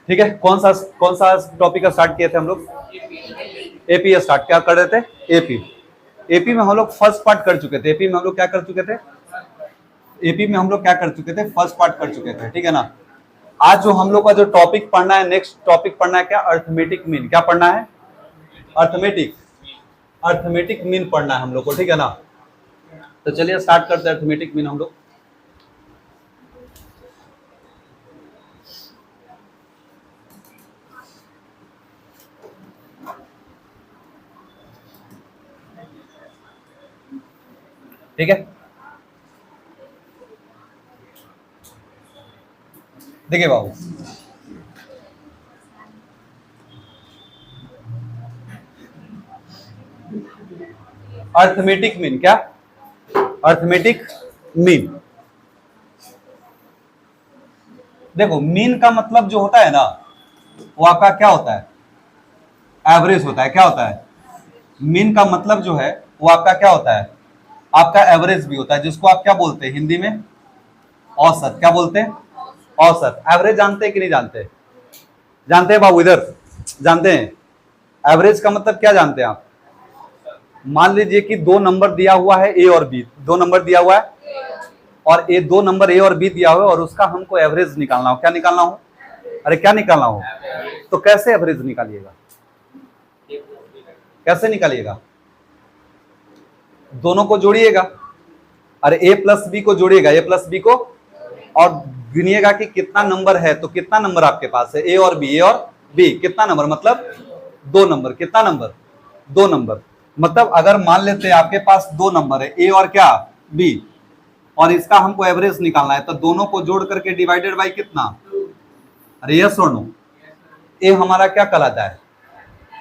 ठीक है, कौन सा टॉपिक स्टार्ट किए थे हम लोग? एपी स्टार्ट क्या कर रहे थे? एपी। एपी में हम लोग फर्स्ट पार्ट कर चुके थे। एपी में हम लोग क्या कर चुके थे? एपी में हम लोग क्या कर चुके थे? फर्स्ट पार्ट कर चुके थे, ठीक है ना। आज जो हम लोग का जो टॉपिक पढ़ना है, नेक्स्ट टॉपिक पढ़ना है क्या? Arithmetic mean. क्या पढ़ना है? अर्थमेटिक मीन पढ़ना है हम लोग को, ठीक है ना। तो चलिए स्टार्ट करते हैं अर्थमेटिक मीन हम लोग। ठीक है, देखिए बाबू, अर्थमेटिक मीन। क्या? Arithmetic mean. देखो, मीन का मतलब जो होता है ना, वो आपका क्या होता है? एवरेज होता है। क्या होता है? मीन का मतलब जो है वो आपका क्या होता है? आपका एवरेज भी होता है, जिसको आप क्या बोलते हैं हिंदी में? औसत। क्या बोलते हैं? औसत। एवरेज जानते हैं कि नहीं जानते? जानते हैं बाबू? इधर जानते हैं? एवरेज का मतलब क्या जानते हैं आप? मान लीजिए कि दो नंबर दिया हुआ है, ए और बी। दो नंबर दिया हुआ है और ए, दो नंबर ए और बी दिया हुआ है और उसका हमको एवरेज निकालना हो। क्या निकालना हो? अरे क्या निकालना हो? तो कैसे एवरेज निकालिएगा? कैसे निकालिएगा? दोनों को जोड़िएगा। अरे ए प्लस बी को जोड़िएगा, ए प्लस बी को, और गिनिएगा कि कितना नंबर है। तो कितना नंबर आपके पास है? ए और बी। कितना नंबर? मतलब दो नंबर। कितना नंबर? दो नंबर। मतलब अगर मान लेते हैं आपके पास दो नंबर है, ए और क्या? बी, और इसका हमको एवरेज निकालना है, तो दोनों को जोड़ करके डिवाइडेड बाई कितना? अरे यस और नो? ए हमारा क्या कहलाता है?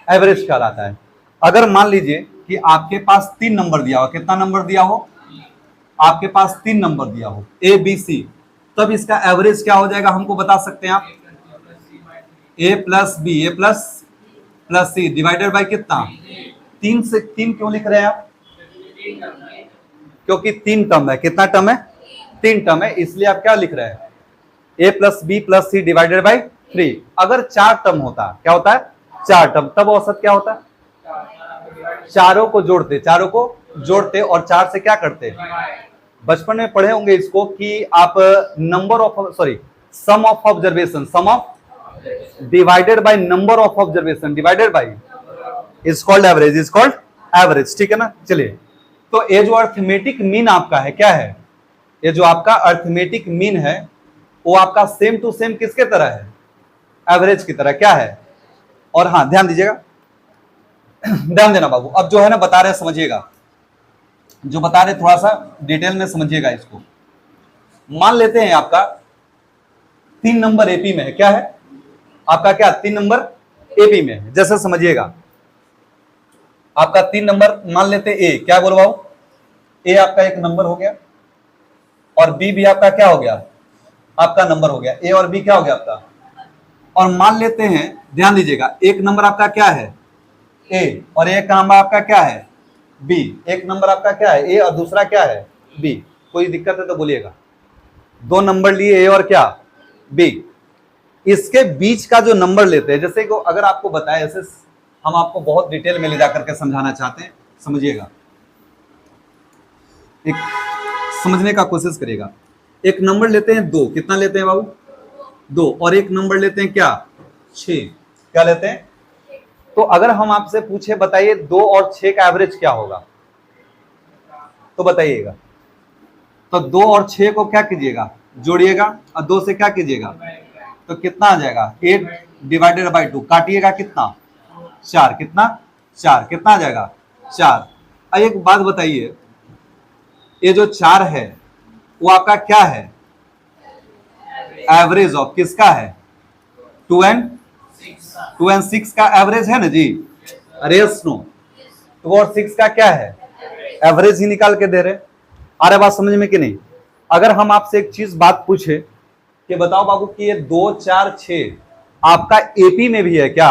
एवरेज कहलाता है। अगर मान लीजिए कि आपके पास तीन नंबर दिया हो, कितना नंबर दिया हो? आपके पास तीन नंबर दिया हो, ए बी सी, तब इसका एवरेज क्या हो जाएगा हमको बता सकते हैं आप? A plus B, A plus C divided by कितना? तीन से। तीन क्यों लिख रहे हैं आप? क्योंकि तीन टर्म है। कितना टर्म है? तीन टर्म है, इसलिए आप क्या लिख रहे हैं? A plus B plus C divided by 3। अगर चार टर्म होता, क्या होता है? चार टर्म, तब औसत क्या होता? चारों को जोड़ते और चार से क्या करते? बचपन में पढ़े होंगे इसको कि आप sum of observation, sum of divided by number of observation divided by is called average, ठीक है ना। चलिए, तो ये जो अर्थमेटिक मीन आपका है, क्या है? ये जो आपका अर्थमेटिक मीन है वो आपका सेम टू सेम किसके तरह है? एवरेज की तरह। क्या है? और हाँ, ध्यान दीजिएगा, ध्यान देना बाबू। अब जो है ना बता रहे, समझिएगा, जो बता रहे थोड़ा सा डिटेल में समझिएगा इसको। मान लेते हैं आपका तीन नंबर एपी में है। क्या है आपका? क्या तीन नंबर एपी में है? जैसे समझिएगा, आपका तीन नंबर मान लेते हैं ए। क्या बोलो बाबू? ए आपका एक नंबर हो गया और बी भी आपका क्या हो गया? आपका नंबर हो गया। ए और बी क्या हो गया आपका? और मान लेते हैं, ध्यान दीजिएगा, एक नंबर आपका क्या है? ए, और एक नंबर आपका क्या है? बी। एक नंबर आपका क्या है? ए, और दूसरा क्या है? बी। कोई दिक्कत है तो बोलिएगा। दो नंबर लिए, ए और क्या? बी। इसके बीच का जो नंबर लेते हैं, जैसे को अगर आपको बताए, ऐसे हम आपको बहुत डिटेल में ले जाकर के समझाना चाहते हैं, समझिएगा, एक समझने का कोशिश करिएगा। एक नंबर लेते हैं दो। कितना लेते हैं बाबू? दो। और एक नंबर लेते हैं क्या? 6। क्या लेते हैं? तो अगर हम आपसे पूछे, बताइए 2 और 6 का एवरेज क्या होगा, तो बताइएगा। तो 2 और 6 को क्या कीजिएगा? जोड़िएगा, और 2 से क्या कीजिएगा? तो कितना आ जाएगा? 8 डिवाइडेड बाई 2। काटिएगा कितना? 4। कितना? 4। कितना आ जाएगा? 4। अब एक बात बताइए, ये जो 4 है वो आपका क्या है? एवरेज ऑफ किसका है? 2 and 6 का एवरेज है ना जी। अरे सुनो, 2 और 6 का क्या है? एवरेज ही निकाल के दे रहे। आ रहा बात समझ में कि नहीं? अगर हम आपसे एक चीज बात पूछे कि बताओ बाबू कि ये 2 4 6 आपका एपी में भी है क्या?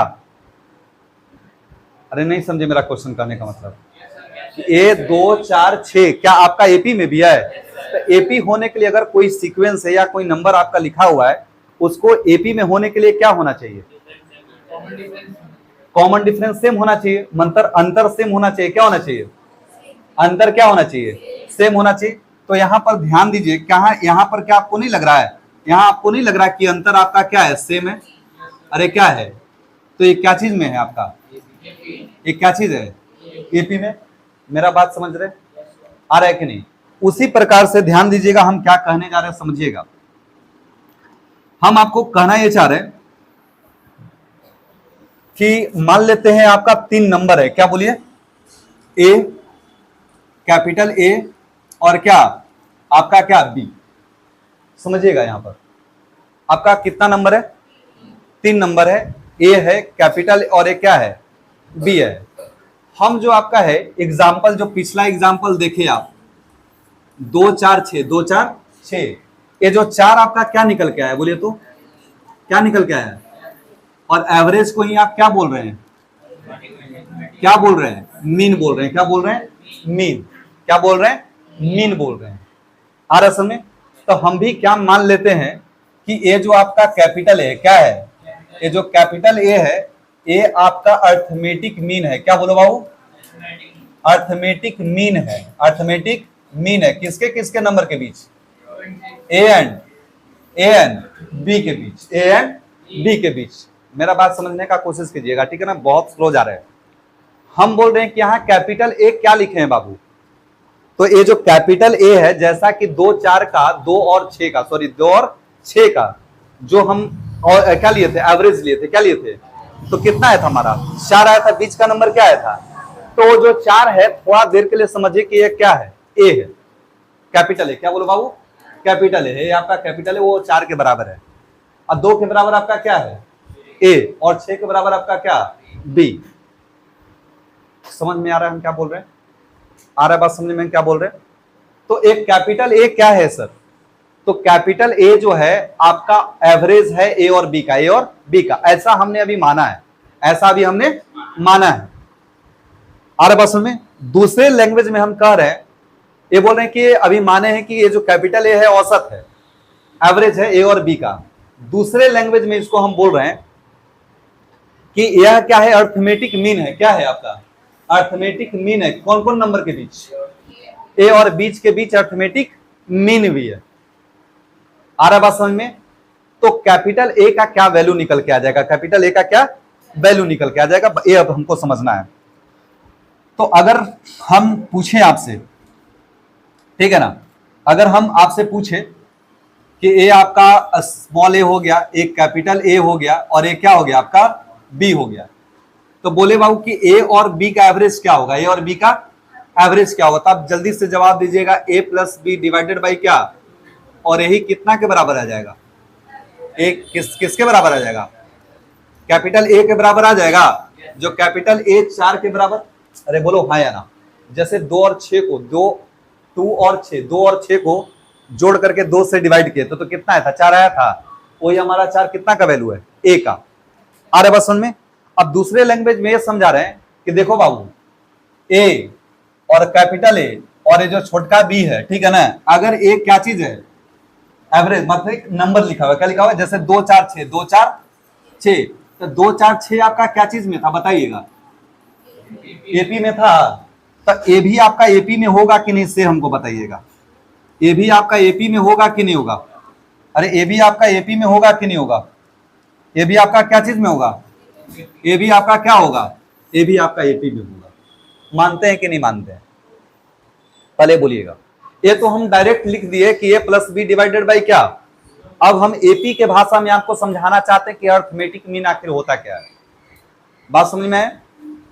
अरे नहीं समझे मेरा क्वेश्चन करने का मतलब। ये 2 4 6 क्या आपका एपी में भी है? तो एपी होने के लिए अगर कोई सीक्वेंस है या कोई नंबर आपका लिखा हुआ है, उसको एपी में होने के लिए क्या होना चाहिए? कॉमन डिफरेंस सेम होना चाहिए, अंतर सेम होना चाहिए। क्या होना चाहिए? अंतर क्या होना चाहिए? सेम होना चाहिए। तो यहां पर ध्यान दीजिए, कहा यहां पर क्या आपको नहीं लग रहा है, यहां आपको नहीं लग रहा कि अंतर आपका क्या है? सेम है। अरे क्या है? तो ये क्या चीज में है आपका? ये क्या चीज है? एपी में। मेरा बात समझ रहे, आ रहा है कि नहीं? उसी प्रकार से ध्यान दीजिएगा, हम क्या कहने जा रहे हैं समझिएगा। हम आपको कहना ये चाह रहे हैं कि मान लेते हैं आपका 3 नंबर है, क्या बोलिए? ए, कैपिटल ए, और क्या आपका क्या? बी। समझिएगा, यहां पर आपका कितना नंबर है? 3 नंबर है। ए है, कैपिटल, और ए क्या है? बी है। हम जो आपका है एग्जाम्पल, जो पिछला एग्जाम्पल देखे आप, 2 4 6, 2 4 6, ये जो 4 आपका क्या निकल के आया? बोलिए तो क्या निकल के आया? और एवरेज को ही आप क्या बोल रहे हैं? क्या बोल रहे हैं? मीन बोल रहे हैं। क्या बोल रहे हैं? मीन। क्या बोल रहे हैं? मीन बोल रहे हैं। आ रहा समझ? तो हम भी क्या मान लेते हैं कि ये जो आपका कैपिटल है क्या है? ये जो कैपिटल ए है, ये आपका अर्थमेटिक मीन है। क्या बोलो बाबू? अर्थमेटिक मीन है। अर्थमेटिक मीन है किसके किसके नंबर के बीच? ए एंड बी के बीच। ए एंड बी के बीच। मेरा बात समझने का कोशिश कीजिएगा, ठीक है ना? बहुत स्लो जा रहे हैं। हम बोल रहे हैं कि यहाँ कैपिटल ए क्या लिखे हैं बाबू? तो ये जो कैपिटल ए है, जैसा कि 2 4 का, 2 और 6 का, सॉरी 2 और 6 का जो हम और क्या लिए थे? एवरेज लिए थे। क्या लिए थे? तो कितना आया था हमारा? 4 आया था। बीच का नंबर क्या आया था? तो जो 4 है, थोड़ा देर के लिए समझिए कि ये क्या है? ए है, कैपिटल है। क्या बोलो बाबू? कैपिटल है। आपका कैपिटल है, वो 4 के बराबर है। और 2 के बराबर आपका क्या है? ए, और 6 के बराबर आपका क्या? बी। समझ में आ रहा है हम क्या बोल रहे हैं? आ रहा है बात समझ में क्या बोल रहे हैं? तो एक कैपिटल ए क्या है सर? तो कैपिटल ए जो है आपका एवरेज है ए और बी का। ए और बी का, ऐसा हमने अभी माना है। ऐसा अभी हमने माना है। आ रहा है बात समझ में? दूसरे लैंग्वेज में हम कह रहे हैं, ये बोल रहे हैं कि अभी माने हैं कि ये जो कैपिटल ए है औसत है, एवरेज है ए और बी का। दूसरे लैंग्वेज में इसको हम बोल रहे हैं कि यह क्या है? अर्थमेटिक मीन है। क्या है आपका? अर्थमेटिक मीन है। कौन कौन नंबर के बीच? ए और बीच के बीच अर्थमेटिक मीन भी है। आ रहा बात समझ में? तो कैपिटल ए का क्या वैल्यू निकल के आ जाएगा? कैपिटल ए का क्या वैल्यू निकल के आ जाएगा, ये अब हमको समझना है। तो अगर हम पूछे आपसे, ठीक है ना, अगर हम आपसे पूछे कि ए आपका स्मॉल ए हो गया, एक कैपिटल ए हो गया, और ए क्या हो गया? आपका बी हो गया, तो बोले बाबू कि ए और बी का एवरेज क्या होगा? ए और बी का एवरेज क्या होगा? तो आप जल्दी से जवाब दीजिएगा। ए प्लस बी डिवाइडेड बाई क्या? और यही कितना के बराबर आ जाएगा? एक किसके बराबर आ जाएगा? कैपिटल ए के बराबर आ जाएगा। जो कैपिटल ए 4 के बराबर, अरे बोलो हाँ या ना? जैसे 2 और 6 को, 2 और 6 को जोड़ करके 2 से डिवाइड किए तो कितना आया था? 4 आया था। वही हमारा 4 कितना का वैल्यू है? ए का। आ रहा है बस समझ में? अब दूसरे लैंग्वेज में ये समझा रहे हैं कि देखो बाबू, ए और कैपिटल ए और ये जो छोटका बी है, ठीक है ना, अगर ए क्या चीज है? एवरेज, मतलब एक नंबर लिखा हुआ है। क्या लिखा हुआ है? जैसे 2 4 6, 2 4 6, तो 2 4 6 आपका क्या चीज में था? बताइएगा। एपी में था। तो ए भी आपका एपी में होगा कि नहीं, इससे हमको बताइएगा। ए भी आपका एपी में होगा कि नहीं होगा? अरे ए भी आपका एपी में होगा कि नहीं होगा? ए भी आपका क्या चीज में होगा? ए भी आपका क्या होगा? ए भी आपका एपी में होगा। मानते हैं कि नहीं मानते हैं? पहले बोलिएगा। ये तो हम डायरेक्ट लिख दिए कि ए प्लस बी डिवाइडेड बाई क्या। अब हम एपी के भाषा में आपको समझाना चाहते हैं कि अर्थमेटिक मीन आखिर होता क्या है। बात समझ में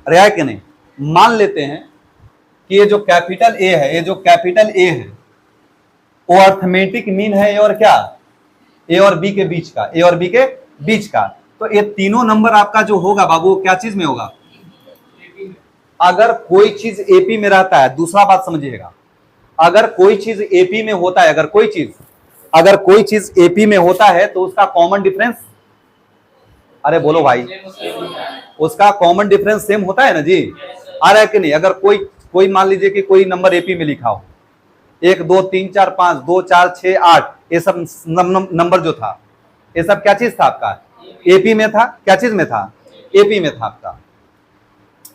रहा है कि नहीं? मान लेते हैं कि ये जो कैपिटल ए है, ये जो कैपिटल ए है वो अर्थमेटिक मीन है, और क्या? ए और बी के बीच का। ए और बी के बीच का। तो ये तीनों नंबर आपका जो होगा बाबू, क्या चीज में होगा? अगर कोई चीज एपी में रहता है, दूसरा बात समझिएगा, अगर कोई चीज एपी में होता है, अगर कोई चीज एपी में होता है तो उसका कॉमन डिफरेंस, अरे बोलो भाई, उसका कॉमन डिफरेंस सेम होता है ना जी। आ रहा है कि नहीं? अगर कोई मान लीजिए कि कोई नंबर एपी में लिखा हो, 1 2 3 4 5, 2 4 6 8, ये सब नंबर जो था, ये सब क्या चीज था आपका? एपी में था। क्या चीज में था? एपी में था आपका।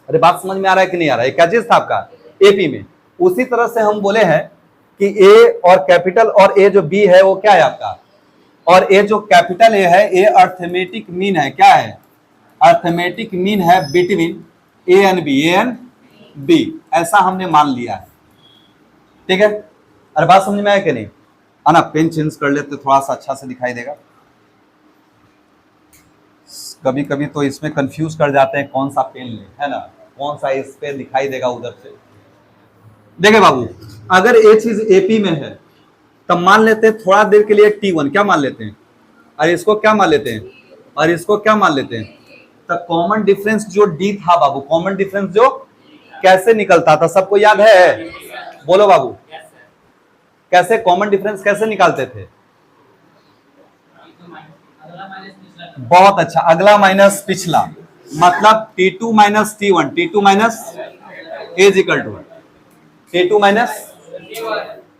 अरे बात समझ में आ रहा है कि नहीं आ रहा है? क्या चीज था आपका? एपी में। उसी तरह से हम बोले हैं कि ए और कैपिटल और ए जो बी है वो क्या है आपका, और ए जो कैपिटल ए है ए अर्थमेटिक मीन है। क्या है? अर्थमेटिक मीन है between A and B, A and B, ऐसा हमने मान लिया है। ठीक है? अरे बात समझ में आया कि नहीं? ना पेन चेंज कर लेते थोड़ा सा अच्छा से दिखाई देगा। कभी कभी तो इसमें कंफ्यूज कर जाते हैं कौन सा पेन ले, है ना, कौन सा इस पे दिखाई देगा उधर से। देखे बाबू, अगर ये चीज एपी में है तब मान लेते हैं थोड़ा देर के लिए T1 क्या मान लेते हैं, और इसको क्या मान लेते हैं, और इसको क्या मान लेते हैं। तो कॉमन डिफरेंस जो D था बाबू, कॉमन डिफरेंस जो कैसे निकलता था सबको याद है? बोलो बाबू, कैसे कॉमन डिफरेंस कैसे निकालते थे? बहुत अच्छा, अगला माइनस पिछला, मतलब T2 minus T1, T2 minus is equal to T2 minus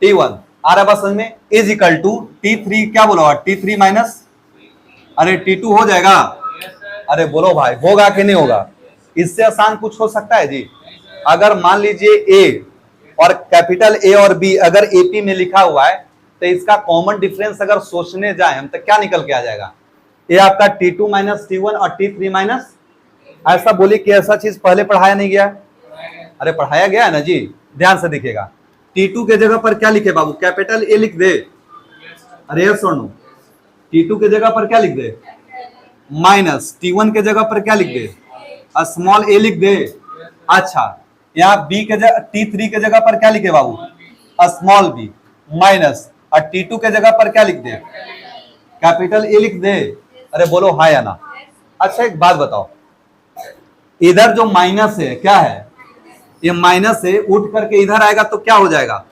T1। आ रहा है बस समझ में? इज इक्वल टू T3 क्या बोला? T3 माइनस, अरे T2 हो जाएगा। अरे बोलो भाई, होगा कि नहीं होगा? इससे आसान कुछ हो सकता है जी? अगर मान लीजिए ए और कैपिटल ए और बी अगर एपी में लिखा हुआ है तो इसका कॉमन डिफरेंस अगर सोचने जाए हम तो क्या निकल के आ जाएगा? ये आपका T2 माइनस T1 और T3 माइनस, ऐसा बोले कि ऐसा चीज पहले पढ़ाया नहीं गया? अरे पढ़ाया गया है ना जी, ध्यान से दिखेगा। T2 के जगह पर क्या लिखे बाबू? कैपिटल ए लिख दे। अरे यस और नो? T2 के जगह पर क्या लिख दे? माइनस। T1 के जगह पर क्या लिख दे? स्मॉल ए लिख दे। अच्छा, यहाँ बी के जगह T3 के जगह पर क्या लिखे बाबू? स्मॉल बी माइनस, और T2 के जगह पर क्या लिख दे? कैपिटल ए लिख दे। अरे बोलो हाँ या ना? अच्छा एक बात बताओ, इधर जो माइनस है क्या है? ये माइनस से उठ करके इधर आएगा तो क्या हो जाएगा?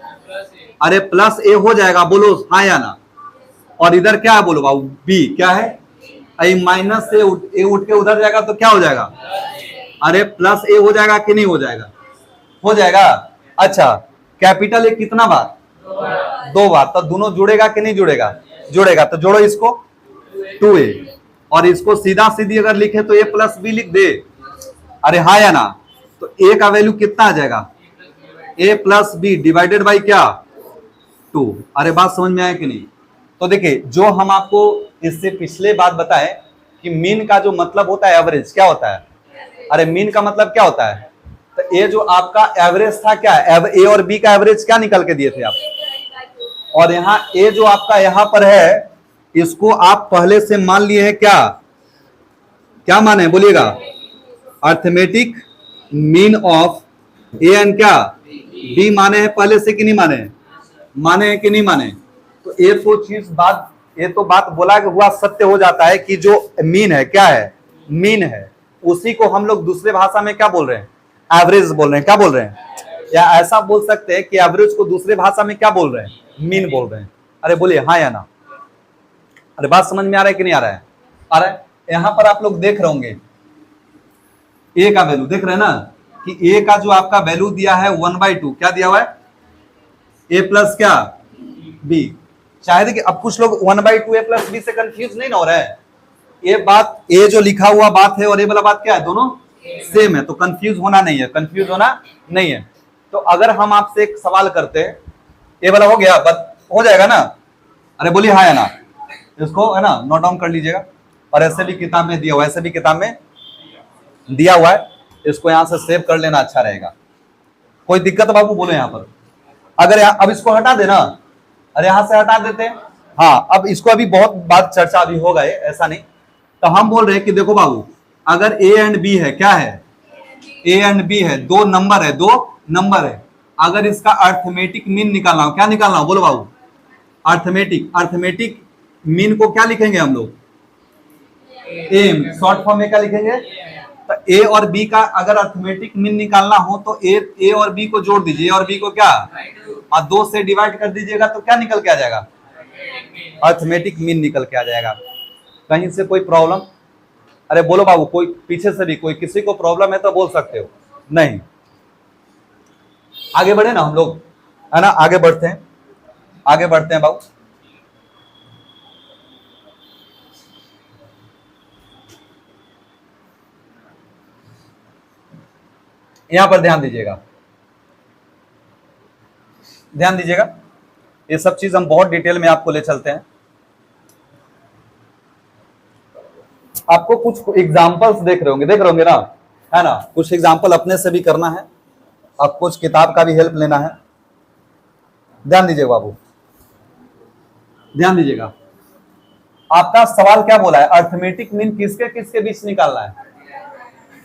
अरे प्लस ए हो जाएगा। बोलो हाँ या ना? और इधर क्या है बोलो बाबू? बी क्या है? माइनस से ए उठ के उधर जाएगा तो क्या हो जाएगा? अरे प्लस ए हो जाएगा कि नहीं हो जाएगा? हो जाएगा। अच्छा, कैपिटल ए कितना बार? 2 बार। तो दोनों जुड़ेगा कि नहीं जुड़ेगा? जुड़ेगा। तो जोड़ो इसको 2a, और इसको सीधा सीधी अगर लिखे तो a प्लस बी लिख दे। अरे हाँ या ना? तो a का वैल्यू कितना आ जाएगा? a plus B divided by क्या? 2। अरे बात समझ में आया कि नहीं? तो देखिए, जो हम आपको इससे पिछले बात बताए कि मीन का जो मतलब होता है एवरेज, क्या होता है? अरे मीन का मतलब क्या होता है? तो ये जो आपका एवरेज था क्या है? ए और बी का एवरेज क्या निकल के दिए थे आप? और यहाँ ए जो आपका यहाँ पर है इसको आप पहले से मान लिए हैं क्या? क्या माने बोलिएगा? Arithmetic mean of A and क्या बी माने हैं पहले से कि नहीं माने? माने हैं कि नहीं माने? तो ये तो चीज बात, ये तो बात बोला कि हुआ सत्य हो जाता है कि जो मीन है क्या है? मीन है। उसी को हम लोग दूसरे भाषा में क्या बोल रहे हैं? एवरेज बोल रहे हैं। क्या बोल रहे हैं? या ऐसा बोल सकते हैं कि एवरेज को दूसरे भाषा में क्या बोल रहे हैं? मीन बोल रहे हैं। अरे बोलिए हाँ या ना? अरे बात समझ में आ रहा है कि नहीं आ रहा है? आ रहा है। यहां पर आप लोग देख रहे होंगे ए का वैल्यू, देख रहे हैं ना कि ए का जो आपका वैल्यू दिया है 1/2, क्या दिया हुआ है? ए प्लस क्या बी। शायद कि अब कुछ लोग 1/2 ए प्लस बी से कंफ्यूज नहीं ना हो रहा है? ये बात, ए जो लिखा हुआ बात है और ये वाला बात क्या है? दोनों सेम है, तो कंफ्यूज होना नहीं है, कंफ्यूज होना नहीं है। तो अगर हम आपसे एक सवाल करते हैं, ये वाला हो गया, हो जाएगा ना? अरे बोलिए हाँ या ना? इसको है ना नोट डाउन कर लीजिएगा, और ऐसे भी किताब में दिया हुआ है, ऐसे भी किताब में दिया हुआ है, इसको यहां से सेव कर लेना अच्छा रहेगा। कोई दिक्कत बाबू बोलो यहां पर? अगर अब इसको हटा देना, अरे यहां से हटा देते हैं। हाँ, अब इसको अभी बहुत बात चर्चा अभी हो गए, ऐसा नहीं। तो हम बोल रहे हैं कि देखो बाबू, अगर ए एंड बी है, क्या है? ए एंड बी है, दो नंबर है, दो नंबर है। अगर इसका अर्थमेटिक मीन निकालना हो, क्या निकालना हो बोलो बाबू? अर्थमेटिक। अर्थमेटिक मीन को क्या लिखेंगे हम लोग? एम। शॉर्ट फॉर्म में क्या लिखेंगे? तो ए और बी का अगर अर्थमेटिक मीन निकालना हो तो ए और बी को जोड़ दीजिए, और बी को क्या और 2 से डिवाइड कर दीजिएगा तो क्या निकल के आ जाएगा? अर्थमेटिक मीन निकल के आ जाएगा। कहीं से कोई प्रॉब्लम? अरे बोलो बाबू, कोई पीछे से भी कोई किसी को प्रॉब्लम है तो बोल सकते हो। नहीं, आगे बढ़े ना हम लोग, है ना? आगे बढ़ते हैं, आगे बढ़ते हैं बाबू। यहां पर ध्यान दीजिएगा, ध्यान दीजिएगा, ये सब चीज हम बहुत डिटेल में आपको ले चलते हैं। आपको कुछ एग्जांपल्स देख रहे होंगे ना, है ना, कुछ एग्जांपल अपने से भी करना है, अब कुछ किताब का भी हेल्प लेना है। ध्यान दीजिएगा बाबू, ध्यान दीजिएगा। आपका सवाल क्या बोला है, अर्थमेटिक मीन किसके किसके बीच निकालना है,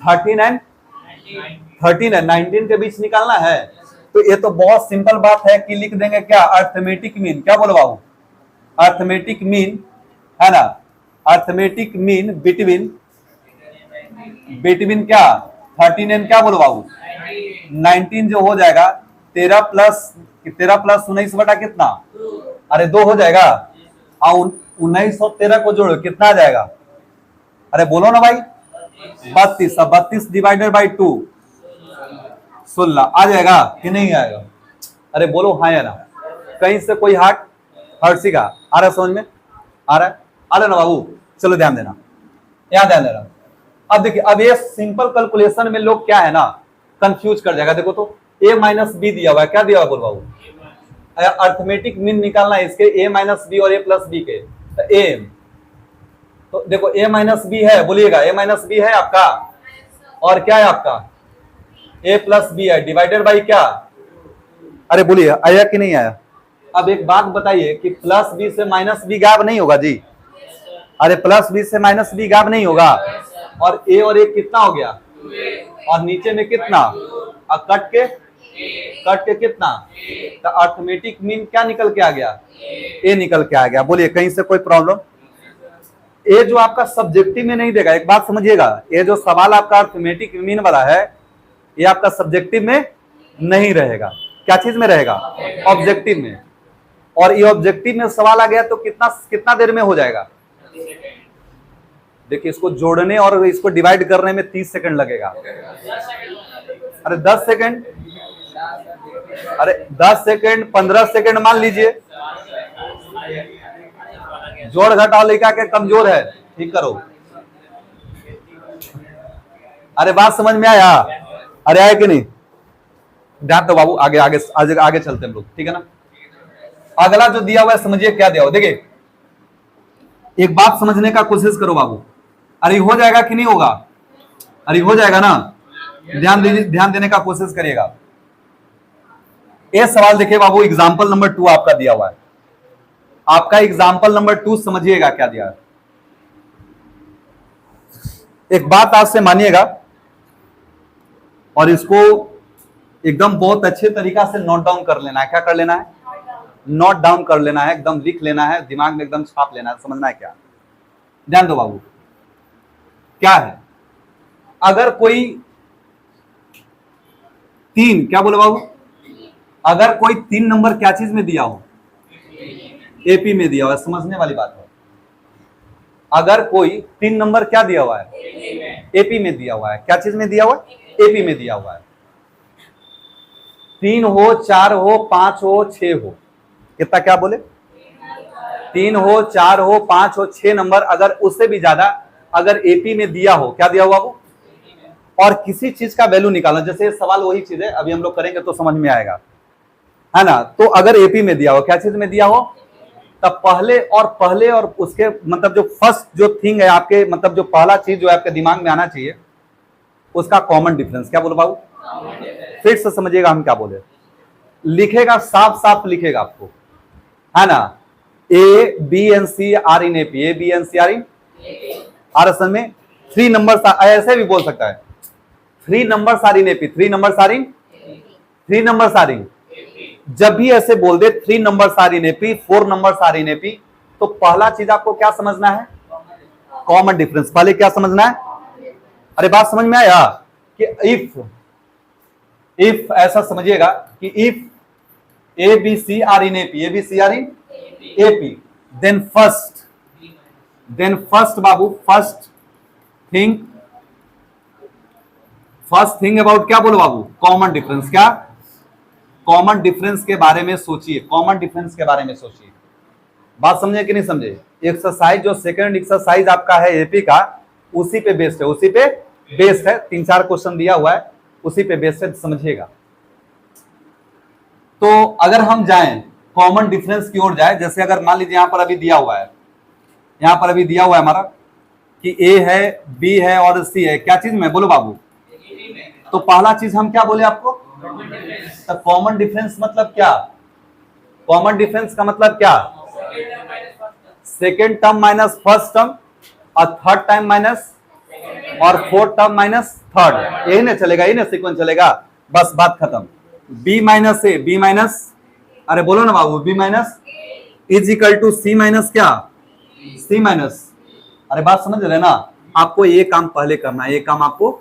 13 और 19 के बीच निकालना है। तो ये तो बहुत सिंपल बात है कि लिख देंगे क्या, अर्थमेटिक मीन, क्या बोलो बाबू, अर्थमेटिक मीन, है ना, अर्थमेटिक मीन बिटवीन क्या 13 एंड क्या बोलो बाबू 19 जो हो जाएगा 13 प्लस 19 बटा कितना, अरे 2 हो जाएगा, और 19 और 13 को जोड़ो कितना आ जाएगा, अरे बोलो ना भाई 32, अब 32 डिवाइडेड बाई 2 16 आ जाएगा कि नहीं आएगा, अरे बोलो हाँ या ना, कहीं से कोई हर्षी का आ रहा है, समझ में आ रहा है ना बाबू, चलो ध्यान देना, यहां ध्यान देना। अब देखिए, अब ये सिंपल कैलकुलेशन में लोग क्या है ना कंफ्यूज कर जाएगा। देखो तो a माइनस बी दिया हुआ है, क्या दिया हुआ बोल बाबू, अर्थमेटिक मीन निकालना है इसके a माइनस बी और a प्लस बी के, तो a, तो देखो a माइनस बी है, बोलिएगा a माइनस बी है आपका, और क्या है आपका a प्लस बी है, डिवाइडेड बाई क्या, अरे बोलिए आया कि नहीं आया। अब एक बात बताइए कि प्लस बी से माइनस बी गायब नहीं होगा जी, अरे प्लस बी से माइनस बी गायब नहीं होगा, और ए और एक कितना हो गया, और नीचे में कितना, और कट के कितना, तो अर्थमेटिक मीन क्या निकल के आ गया, ए निकल के आ गया। बोलिए कहीं से कोई प्रॉब्लम, ए जो आपका सब्जेक्टिव में नहीं देगा, एक बात समझिएगा, ये जो सवाल आपका अर्थमेटिक मीन वाला है ये आपका सब्जेक्टिव में नहीं रहेगा, क्या चीज में रहेगा, ऑब्जेक्टिव में, और ये ऑब्जेक्टिव में सवाल आ गया तो कितना देर में हो जाएगा, देखिए इसको जोड़ने और इसको डिवाइड करने में 30 सेकंड लगेगा, अरे 10 सेकंड, अरे 10 सेकंड 15 सेकंड मान लीजिए, जोड़ घटाव लेकर के कमजोर है, ठीक करो, अरे बात समझ में आया, अरे आया कि नहीं, ध्यान दो बाबू, आगे चलते हैं लोग, ठीक है ना। अगला जो दिया हुआ है समझिए क्या दिया हुआ, देखिए एक बात समझने का कोशिश करो बाबू, अरे हो जाएगा कि नहीं होगा, अरे हो जाएगा ना, ध्यान देने का कोशिश करिएगा। ये सवाल देखिए बाबू, एग्जाम्पल नंबर 2 आपका दिया हुआ है, आपका एग्जाम्पल नंबर 2 समझिएगा क्या दिया है। एक बात आज से मानिएगा और इसको एकदम बहुत अच्छे तरीका से नोट डाउन कर लेना है, क्या कर लेना है, नोट डाउन कर लेना है, एकदम लिख लेना है, दिमाग में एकदम छाप लेना है, समझना है क्या, ध्यान दो बाबू। क्या है, अगर कोई 3, क्या बोले बाबू, अगर कोई 3 नंबर क्या चीज में दिया हो, एपी में दिया हुआ है, समझने वाली बात है। अगर कोई 3 नंबर क्या दिया हुआ है, एपी में दिया हुआ है, क्या चीज में दिया हुआ है, एपी में दिया हुआ है, 3 हो 4 हो 5 हो 6 हो, कितना क्या बोले, 3 हो 4 हो 5 हो 6 नंबर, अगर उससे भी ज्यादा अगर एपी में दिया हो, क्या दिया हुआ वो, और किसी चीज का वैल्यू निकालना, जैसे सवाल वही चीज है, अभी हम लोग करेंगे तो समझ में आएगा, है ना। तो अगर एपी में दिया हो, क्या चीज में दिया हो, तब पहले और उसके मतलब जो फर्स्ट जो थिंग है आपके, मतलब जो पहला चीज जो आपके दिमाग में आना चाहिए उसका कॉमन डिफरेंस, क्या बोलो बाबू, फिर से समझिएगा हम क्या बोले, लिखेगा साफ साफ लिखेगा आपको, है ना, A B and C are in AP, A B and C are in are असल में 3 नंबर, ऐसे भी बोल सकता है 3 number are in AP, 3 number are in, जब भी ऐसे बोल दे 3 number are in AP, 4 number are in AP, तो पहला चीज आपको क्या समझना है, कॉमन डिफरेंस, पहले क्या समझना है, अरे बात समझ में आया कि इफ ऐसा समझिएगा कि if A B C are in AP, A B C are in AP, then first बाबू, फर्स्ट थिंग अबाउट, क्या बोलो बाबू, कॉमन डिफरेंस, क्या कॉमन डिफरेंस के बारे में सोचिए, कॉमन डिफरेंस के बारे में सोचिए, बात समझे कि नहीं समझे। एक्सरसाइज जो सेकंड एक्सरसाइज आपका है एपी का, उसी पे बेस्ड है, 3-4 क्वेश्चन दिया हुआ है, उसी पे बेस से समझिएगा। तो अगर हम जाएं कॉमन डिफरेंस की ओर जाए, जैसे अगर मान लीजिए यहां पर अभी दिया हुआ है, यहां पर अभी दिया हुआ है हमारा कि ए है, बी है और सी है, क्या चीज में बोलो बाबू? तो पहला चीज हम क्या बोले आपको? तो कॉमन डिफरेंस मतलब क्या? कॉमन डिफरेंस का मतलब क्या? Second term minus first term और थर्ड टर्म माइनस और फोर्थ टर्म माइनस थर्ड, यही ना चलेगा, यही ना सीक्वेंस चलेगा, बस बात खत्म। B minus A, B minus, अरे बोलो ना बाबू, B minus is equal to C minus क्या? C minus. अरे बात समझ रहे ना? आपको ये काम पहले करना है, ये काम आपको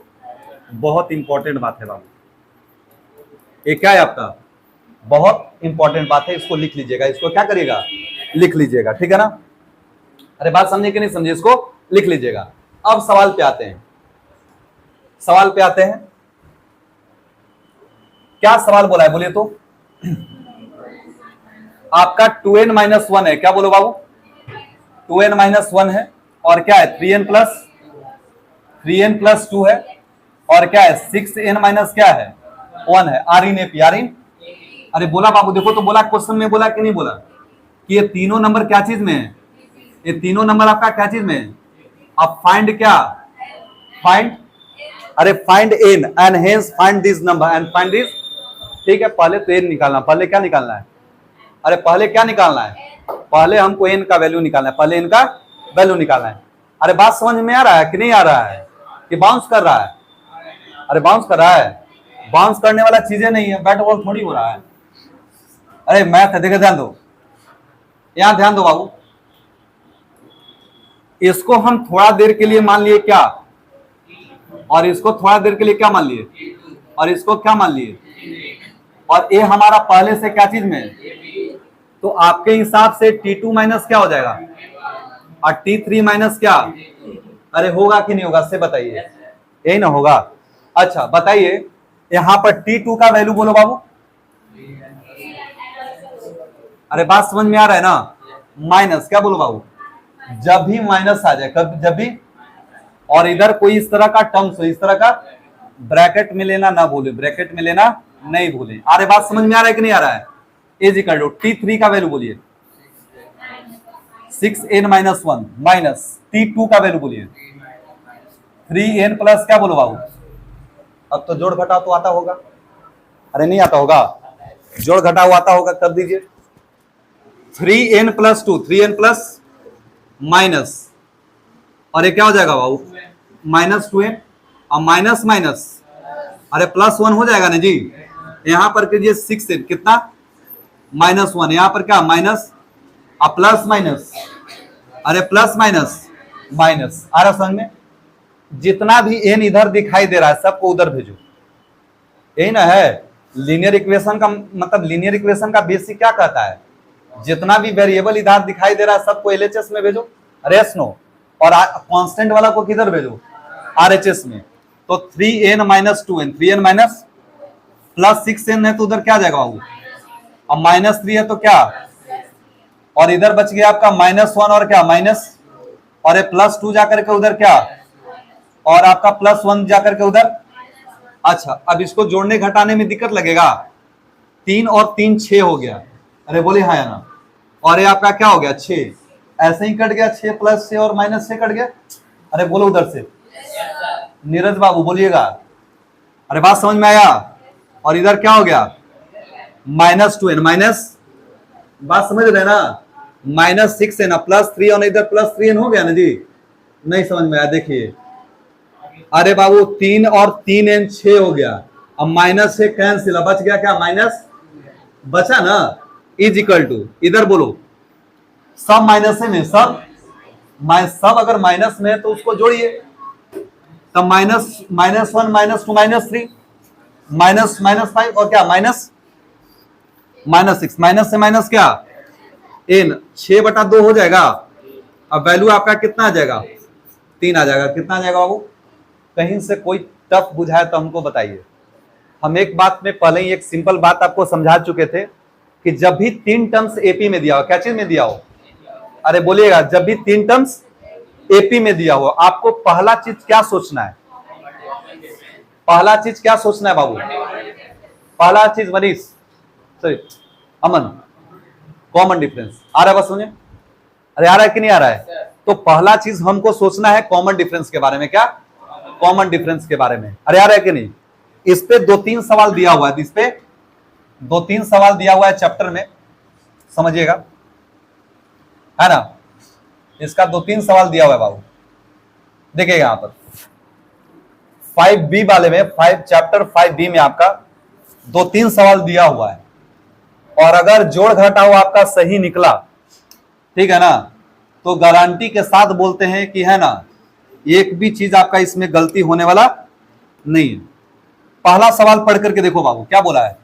बहुत इंपॉर्टेंट बात है बाबू, ये क्या है आपका बहुत इंपॉर्टेंट बात है, इसको लिख लीजिएगा, इसको क्या करिएगा? लिख लीजिएगा, ठीक है ना? अरे बात समझे कि नहीं समझे? इसको लिख लीजिएगा। अब सवाल पे आते हैं, सवाल पे आते हैं। क्या सवाल बोला है बोलिए तो? आपका 2n माइनस 1 है, क्या बोलो बाबू? 2n माइनस 1 है और क्या है 3n प्लस 2 है और क्या है 6n माइनस क्या है 1 है। Are in AP, are in, अरे बोला बाबू, देखो तो बोला, क्वेश्चन में बोला कि नहीं बोला कि ये तीनों नंबर क्या चीज में है? ये तीनों नंबर आपका क्या चीज में है? अब फाइंड क्या? फाइंड, अरे find N and hence find this number and find this, ठीक है। पहले तो एन निकालना, पहले क्या निकालना है? अरे पहले क्या निकालना है? पहले हमको एन का वैल्यू निकालना है, पहले एन का वैल्यू निकालना है। अरे बात समझ में आ रहा है कि नहीं आ रहा है? कि बाउंस कर रहा है? अरे बाउंस कर रहा है, बाउंस करने वाला चीजें नहीं है, बैट बॉल थोड़ी हो रहा है। अरे मैथ है, देखो ध्यान दो, यहां ध्यान दो बाबू। इसको हम थोड़ा देर के लिए मान लिए क्या, और इसको थोड़ा देर के लिए क्या मान लिए, और इसको क्या मान लिए, और ये हमारा पहले से क्या चीज में है? तो आपके हिसाब से T2 माइनस क्या हो जाएगा और T3 माइनस क्या? अरे होगा कि नहीं होगा से बताइए, यही ना होगा? अच्छा बताइए, यहां पर T2 का वैल्यू बोलो बाबू। अरे बात समझ में आ रहा है ना? माइनस क्या बोलो बाबू? जब भी माइनस आ जाए, कब जब भी, और इधर कोई इस तरह का टर्म्स हो, इस तरह का ब्रैकेट में लेना ना भूले, ब्रैकेट में लेना नहीं भूले। अरे बात समझ में आ रहा है कि नहीं आ रहा है? इज इक्वल टू T3 का वैल्यू बोलिए 6n माइनस 1 माइनस T2 का वैल्यू बोलिए 3n प्लस क्या बोलो बाबू? अब तो जोड़ घटाव तो आता होगा, अरे नहीं आता होगा? जोड़ घटाव आता होगा, कर दीजिए। 3n plus 2, 3n plus minus, और ये क्या हो जाएगा बाबू? माइनस 2n और माइनस माइनस, अरे प्लस 1 हो जाएगा ना जी। यहां पर कीजिए 6n कितना माइनस 1, यहां पर क्या माइनस और प्लस माइनस, अरे प्लस माइनस माइनस। आ रहा समझ में? जितना भी n इधर दिखाई दे रहा है सबको उधर भेजो, यही ना है लीनियर इक्वेशन का मतलब। लीनियर इक्वेशन का बेसिक क्या कहता है? जितना भी वेरिएबल इधर दिखाई दे रहा है सबको LHS में भेजो, रेस नो, और कांस्टेंट वाला को किधर भेजो? RHS में। तो 3n minus 2n, 3n minus plus 6n है तो उधर क्या जाएगा बाबू? अब माइनस 3 है तो क्या, और इधर बच गया आपका माइनस 1 और क्या माइनस, और ये प्लस 2 जाकर के उधर क्या, और आपका प्लस 1 जाकर के उधर। अच्छा अब इसको जोड़ने घटाने में दिक्कत लगेगा, 3 और 3 6 हो गया, अरे बोले हाँ या ना? और ये आपका क्या हो गया 6, ऐसे ही कट गया 6 प्लस 6 और माइनस 6 कट गया। अरे बोलो उधर से नीरज बाबू बोलिएगा, अरे बात समझ में आया? और इधर क्या हो गया माइनस 2n माइनस, बात समझ रहे ना? माइनस 6n प्लस 3 और इधर प्लस 3n हो गया ना जी। नहीं समझ में आया? देखिए अरे बाबू 3 और 3n 6 हो गया, अब माइनस से कैंसिल, बच गया क्या माइनस, बचा ना, इज इक्वल टू, इधर बोलो सब माइनस में, सब अगर माइनस में है तो उसको जोड़िए, तब माइनस 1 माइनस 2 माइनस 3 माइनस 5 और क्या माइनस 6, माइनस से माइनस क्या n 6/2 हो जाएगा। अब वैल्यू आपका कितना आ जाएगा? 3 आ जाएगा। कितना आ जाएगा बाबू? कहीं से कोई टफ बुझाए तो हमको बताइए। हम एक बात में पहले ही एक सिंपल बात आपको समझा चुके थे कि जब भी 3 टर्म्स एपी में दिया हो, क्या चीज में दिया हो? अरे बोलिएगा, जब भी 3 टर्म्स एपी में दिया हो आपको पहला चीज क्या सोचना है? पहला चीज क्या सोचना है बाबू? पहला चीज मनीष, सॉरी अमन, कॉमन डिफरेंस आ रहा है? बस सुनिए, अरे आ रहा है कि नहीं आ रहा है? तो पहला चीज हमको सोचना है कॉमन डिफरेंस के बारे में। क्या? कॉमन डिफरेंस के बारे में। अरे आ रहा है कि नहीं? इस पे 2-3 सवाल दिया हुआ है, इस पे 2-3 सवाल दिया हुआ है चैप्टर में, समझिएगा, है ना? इसका 2-3 सवाल दिया हुआ है बाबू, देखिएगा यहां पर 5B वाले में, चैप्टर 5B में आपका 2-3 सवाल दिया हुआ है, और अगर जोड़ घटाव आपका सही निकला, ठीक है ना, तो गारंटी के साथ बोलते हैं कि है ना, एक भी चीज आपका इसमें गलती होने वाला नहीं है। पहला सवाल पढ़ करके देखो बाबू, क्या बोला है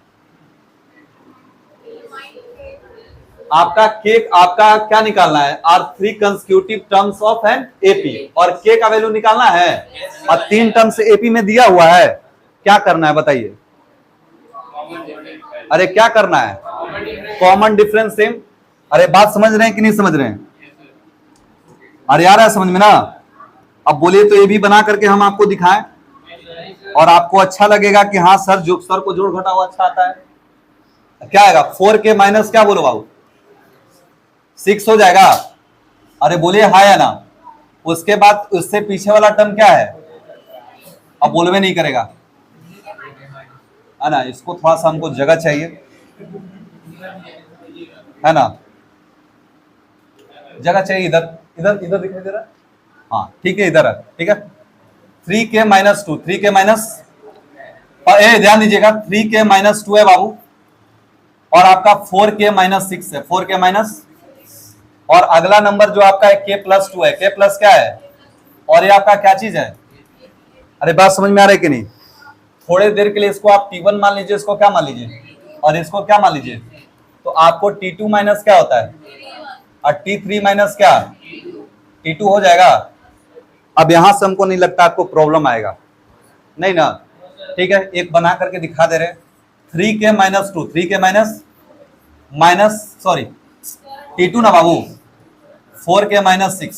आपका? केक आपका क्या निकालना है? Are 3 consecutive terms of an AP, और के का वैल्यू निकालना है, और 3 टर्म्स एपी में दिया हुआ है। क्या करना है बताइए? अरे क्या करना है? Common difference same. अरे बात समझ रहे हैं कि नहीं समझ रहे हैं? अरे आ रहा है समझ में ना? अब बोलिए तो ये भी बना करके हम आपको दिखाएं, और आपको अच्छा लगेगा कि हाँ सर, जो सर को जोड़ घटाव अच्छा आता है। क्या आएगा? 4K माइनस क्या बोलो बाबू? 6 हो जाएगा। अरे बोलिए हाँ या ना? उसके बाद उससे पीछे वाला टर्म क्या है? अब बोलवे नहीं करेगा, है ना? इसको थोड़ा सा हमको जगह चाहिए, है ना? जगह चाहिए। इधर इधर इधर दिखाई दे रहा है? हाँ ठीक है, इधर है, ठीक है। 3K माइनस 2, 3K माइनस, ध्यान दीजिएगा, 3K माइनस 2 है बाबू, और आपका 4K माइनस 6 है, 4K माइनस, और अगला नंबर जो आपका है K प्लस 2 है, K प्लस क्या है, और ये आपका क्या चीज है? अरे बात समझ में आ रही है कि नहीं? थोड़े देर के लिए इसको आप T1 मान लीजिए, इसको क्या मान लीजिए, और इसको क्या मान लीजिए, तो आपको T2 माइनस क्या होता है, और T3 माइनस क्या, T2 हो जाएगा। अब यहां से हमको नहीं लगता आपको प्रॉब्लम आएगा, नहीं ना? ठीक है, एक बना करके दिखा दे रहे। 3K minus 2, 3K minus sorry T2 ना बाबू, 4K माइनस 6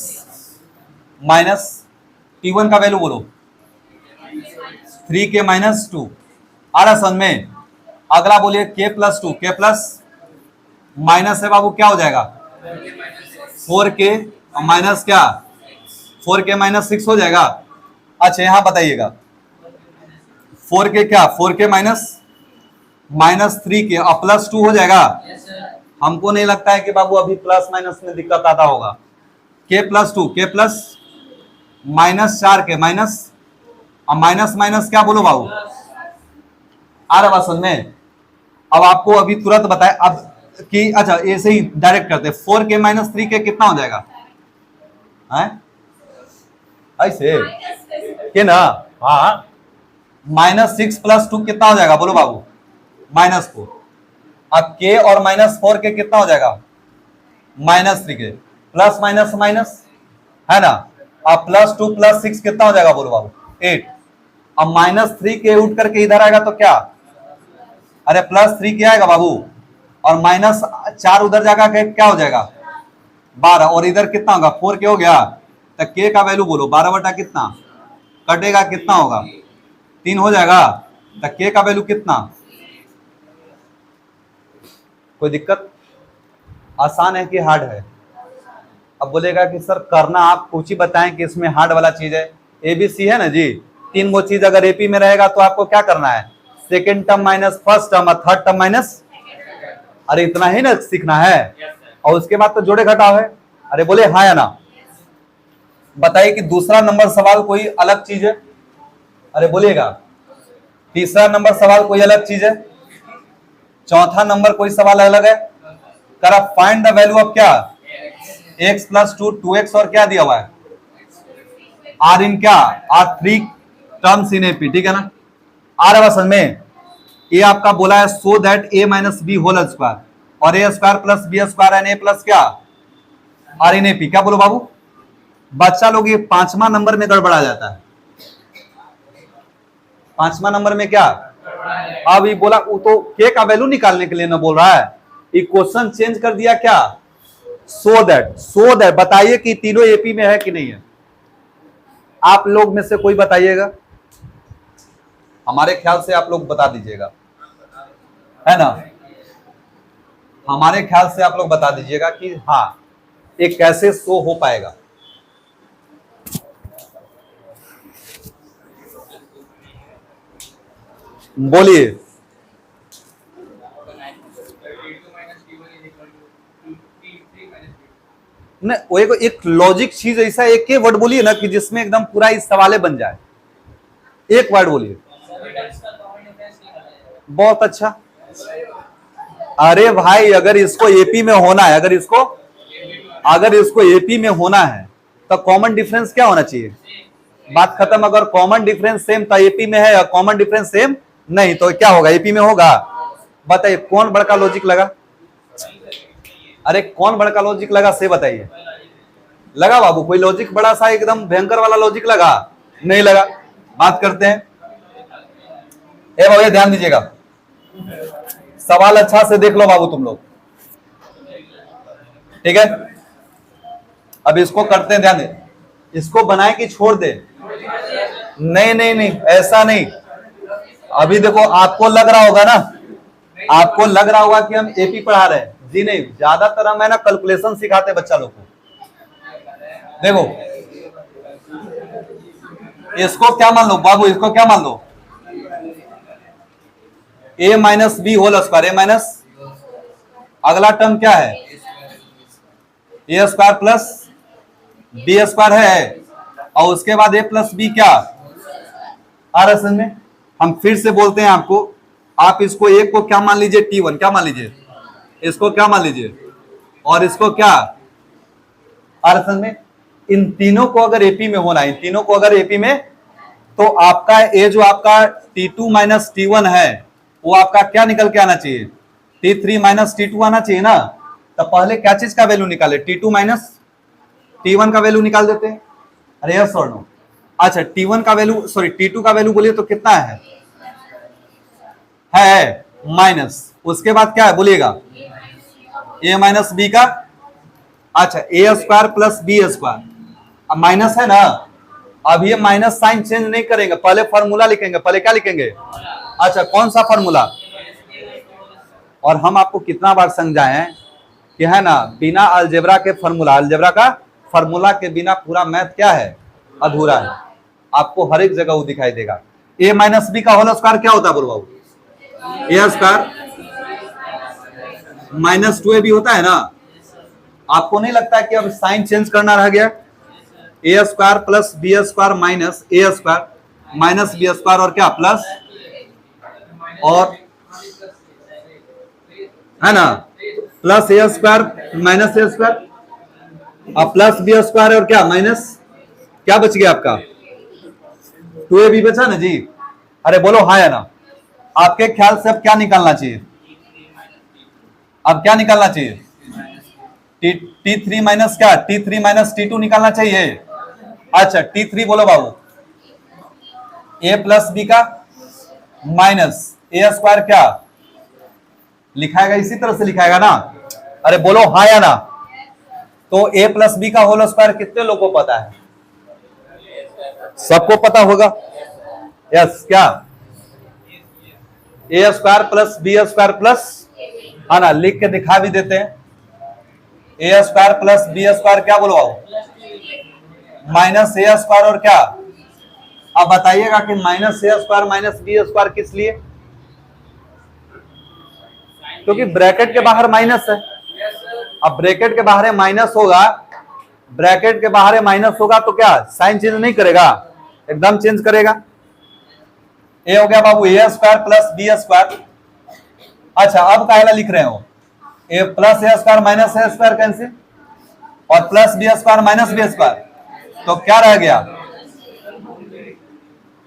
माइनस T1 का वैल्यू बोलो, 3K माइनस 2। आ रहा समझ में? अगला बोलिए K plus 2, K plus minus है बाबू, क्या हो जाएगा? 4K माइनस क्या, 4K माइनस 6 हो जाएगा। अच्छा यहां बताइएगा 4K क्या, 4K माइनस 3K और प्लस 2 हो जाएगा। हमको नहीं लगता है कि बाबू अभी प्लस माइनस में दिक्कत आता होगा। K plus 2, K plus minus 4K minus, और माइनस माइनस क्या बोलो बाबू? आ रहा बात समझ में? अब आपको अभी तुरंत बताए अब कि अच्छा ऐसे ही डायरेक्ट करते, 4K माइनस 3K कितना हो जाएगा? ऐसे के ना, हाँ, माइनस 6 प्लस 2 कितना हो जाएगा बोलो बाबू? माइनस 4। अब K और माइनस 4K कितना हो जाएगा? Minus 3K, plus minus minus, है ना? अब प्लस 2 प्लस 6 कितना हो जाएगा बोलो बाबू? 8। अब माइनस 3K उठ करके इधर आएगा तो क्या, अरे प्लस 3K आएगा बाबू, और माइनस 4 उधर जाएगा, क्या हो जाएगा? 12, और इधर कितना होगा? 4K हो गया। तो K का वैल्यू बोलो, 12 बटा कितना कटेगा, कितना होगा? 3 हो जाएगा। तो K का वैल्यू कितना? कोई दिक्कत? आसान है कि हार्ड है? अब बोलेगा कि सर करना आप कुछ ही बताएं कि इसमें हार्ड वाला चीज है। ABC है ना जी, 3 वो चीज अगर AP में रहेगा तो आपको क्या करना है? Second term minus first term और थर्ड टर्म माइनस, अरे इतना ही ना सीखना है, और उसके बाद तो जोड़े घटाव है। अरे बोले हाँ या ना? बताइए कि दूसरा नंबर सवाल कोई अलग चीज है? अरे बोलिएगा। तीसरा नंबर सवाल कोई अलग चीज है? चौथा नंबर कोई सवाल अलग है? करा फाइंड द वैल्यू ऑफ क्या, x प्लस 2, 2x और क्या दिया हुआ है? आर इन क्या, आर 3 टर्म्स इन एपी, ठीक है ना? आ रहा समझ में? ये आपका बोला है so that a minus B whole square, और a square plus B square and A plus क्या, आर इन एपी। क्या बोलो बाबू? बच्चा लोग ये 5वां नंबर में गड़बड़ा जाता है। 5वां नंबर में क्या? अब ये बोला वो तो K का वैल्यू निकालने के लिए ना बोल रहा है, ये क्वेश्चन चेंज कर दिया क्या, सो दैट। बताइए कि तीनों एपी में है कि नहीं है? आप लोग में से कोई बताइएगा। हमारे ख्याल से आप लोग बता दीजिएगा, है ना। हमारे ख्याल से आप लोग बता दीजिएगा कि हाँ ये कैसे शो हो पाएगा। बोलिए। नहीं, वो एक लॉजिक चीज ऐसा एक ही वर्ड बोलिए ना कि जिसमें एकदम पूरा इस सवाले बन जाए। एक वर्ड बोलिए। बहुत अच्छा। अरे भाई अगर इसको एपी में होना है, अगर इसको एपी में होना है तो कॉमन डिफरेंस क्या होना चाहिए? बात खत्म। अगर कॉमन डिफरेंस सेम तो एपी में है, और कॉमन डिफरेंस सेम नहीं तो क्या होगा? एपी में होगा। बताइए कौन बड़का लॉजिक लगा? अरे कौन बड़का लॉजिक लगा से बताइए। लगा बाबू? कोई लॉजिक बड़ा सा एकदम भयंकर वाला लॉजिक लगा? नहीं लगा। बात करते हैं। ए बाबू ध्यान दीजिएगा, सवाल अच्छा से देख लो बाबू तुम लोग, ठीक है। अब इसको करते हैं, ध्यान दे। इसको बनाए कि छोड़ दे? नहीं नहीं नहीं, ऐसा नहीं। अभी देखो आपको लग रहा होगा ना, आपको लग रहा होगा कि हम एपी पढ़ा रहे हैं। जी नहीं, ज्यादातर हम है ना कैलकुलेशन सिखाते बच्चा लोग को। देखो इसको क्या मान लो बाबू, इसको क्या मान लो? ए माइनस बी होल स्क्वायर, ए माइनस अगला टर्म क्या है? ए स्क्वायर प्लस बी स्क्वायर है, और उसके बाद ए प्लस बी क्या आ रहा है समझ में? हम फिर से बोलते हैं आपको, आप इसको एक को क्या मान लीजिए? T1 क्या मान लीजिए? इसको क्या मान लीजिए? और इसको क्या आ रहा है समझ में? इन तीनों को अगर एपी में होना है, इन तीनों को अगर एपी में, तो आपका ए जो आपका T2 माइनस T1 है वो आपका क्या निकल के आना चाहिए? T3 माइनस T2 आना चाहिए ना। तो पहले क्या चीज का वैल्यू निकाले? T2 माइनस T1 का वैल्यू निकाल देते हैं। अरे यस और नो? अच्छा T1 का वैल्यू, सॉरी T2 का वैल्यू बोलिए तो कितना है माइनस, उसके बाद क्या है बोलिएगा? ए माइनस बी का, अच्छा ए स्क्वायर प्लस बी स्क्वायर, अब माइनस है ना। अब ये माइनस साइन चेंज नहीं करेंगे, पहले फॉर्मूला लिखेंगे। पहले क्या लिखेंगे? अच्छा कौन सा फॉर्मूला? और हम आपको कितना बार समझाए हैं कि है ना बिना अलजेब्रा के फॉर्मूला, अलजेब्रा का फॉर्मूला के बिना पूरा मैथ क्या है? अधूरा है। आपको हर एक जगह वो दिखाई देगा। ए माइनस बी का होल स्क्वायर क्या होता है बोलो बाबू? ए स्क्वायर माइनस 2ab होता है ना। आपको नहीं लगता है कि अब साइन चेंज करना रह गया? A square plus B square minus A square minus B square और क्या प्लस, और है ना plus A square minus A square और प्लस बी स्क्वायर और क्या माइनस, क्या बच गया आपका? 2ab बचा ना जी। अरे बोलो हाँ या ना। आपके ख्याल से अब क्या निकालना चाहिए? अब क्या निकालना चाहिए? T3 माइनस क्या? T3 माइनस T2 निकालना चाहिए। अच्छा T3 बोलो बाबू। ए प्लस बी का माइनस ए स्क्वायर क्या लिखाएगा? इसी तरह से लिखाएगा ना। अरे बोलो हाँ या ना। तो ए प्लस बी का होल स्क्वायर कितने लोगों को पता है? सबको पता होगा। यस क्या? A square plus B square plus, है ना, लिख के दिखा भी देते हैं। A square plus B square क्या बोलो माइनस ए स्क्वायर और क्या। अब बताइएगा कि minus A square minus B square किस लिए? क्योंकि ब्रैकेट के बाहर माइनस है। अब ब्रैकेट के बाहर माइनस होगा, ब्रैकेट के बाहर माइनस होगा तो क्या साइन चेंज नहीं करेगा? एकदम चेंज करेगा। ए हो गया बाबू A square plus B square. अच्छा अब काहेला लिख रहे हो? A plus A square minus A square cancel, और plus B square minus B square, तो क्या रह गया?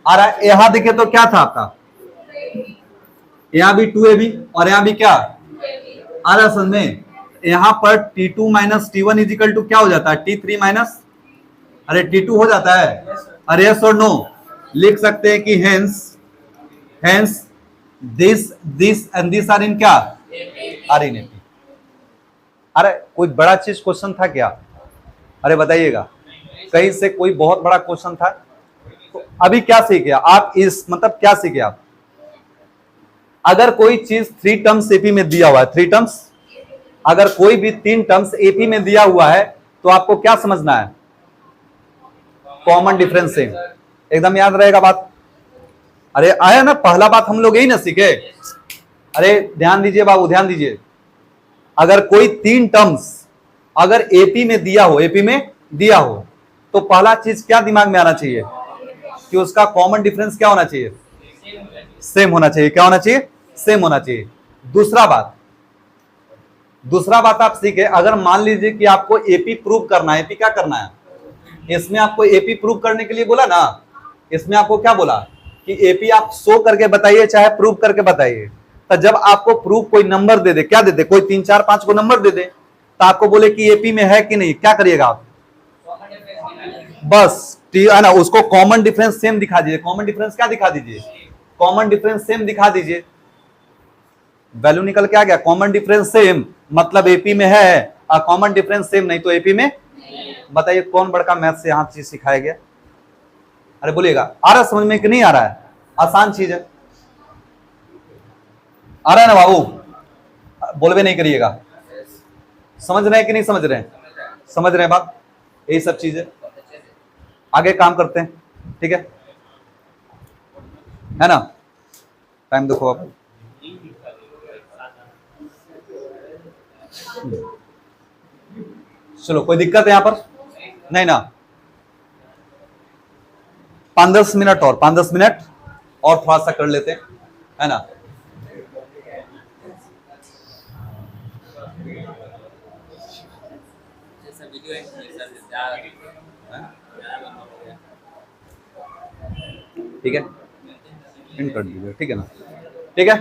अरे यहां देखिए तो क्या था आपका? यहां भी 2ab और यहां भी क्या आ रहा समझ में? यहां पर T2 minus T1 is equal to क्या हो जाता है? T3 माइनस, अरे T2 हो जाता है। अरे यस और नो? लिख सकते हैं कि hence this and this are in क्या? Are in AP. अरे कोई बड़ा चीज क्वेश्चन था क्या? अरे बताइएगा, कहीं से कोई बहुत बड़ा क्वेश्चन था? तो अभी क्या सीखे आप, इस मतलब क्या सीखे आप, अगर कोई चीज 3 टर्म्स एपी में दिया हुआ है, 3 टर्म्स, अगर कोई भी 3 टर्म्स एपी में दिया हुआ है तो आपको क्या समझना है, कॉमन डिफरेंस सेम। एकदम याद रहेगा बात। अरे आया ना, पहला बात हम लोग यही ना सीखे। अरे ध्यान दीजिए बाबू, ध्यान दीजिए, अगर कोई 3 टर्म्स अगर एपी में दिया हो, एपी में दिया हो, तो पहला चीज क्या दिमाग में आना चाहिए कि उसका कॉमन डिफरेंस क्या होना चाहिए, सेम होना चाहिए। क्या होना चाहिए, सेम होना चाहिए। दूसरा बात आप सीखे, अगर मान लीजिए कि आपको एपी प्रूव करना है, एपी क्या करना है, इसमें आपको एपी प्रूव करने के लिए बोला ना, इसमें आपको क्या बोला कि एपी आप शो करके बताइए चाहे प्रूव करके बताइए। तो जब आपको प्रूव कोई नंबर दे दे, क्या दे दे, कोई 3 4 5 को नंबर दे दे, तो आपको बोले कि एपी में है कि नहीं, क्या करिएगा आप, बस है ना, उसको कॉमन डिफरेंस सेम दिखा दीजिए। कॉमन डिफरेंस क्या दिखा दीजिए, कॉमन डिफरेंस सेम दिखा दीजिए। वैल्यू निकल के आ गया, कॉमन डिफरेंस सेम मतलब एपी में है, और कॉमन डिफरेंस सेम नहीं तो एपी में। बताइए कौन बड़का मैथ से यहाँ चीज सिखाया गया, अरे बोलिएगा, आ रहा समझ में कि नहीं आ रहा है, आसान चीज है, आ रहा है ना बाबू, बोलवे नहीं करिएगा, समझ रहे हैं कि नहीं समझ रहे हैं, समझ रहे हैं बात, यही सब चीजें। आगे काम करते हैं, ठीक है ना, टाइम देखो आप। चलो कोई दिक्कत है यहां पर, नहीं ना, 5-10 मिनट और 5-10 मिनट और थोड़ा सा कर लेते हैं, है ना। ठीक है, इन कर दीजिए, ठीक है ना, ठीक है।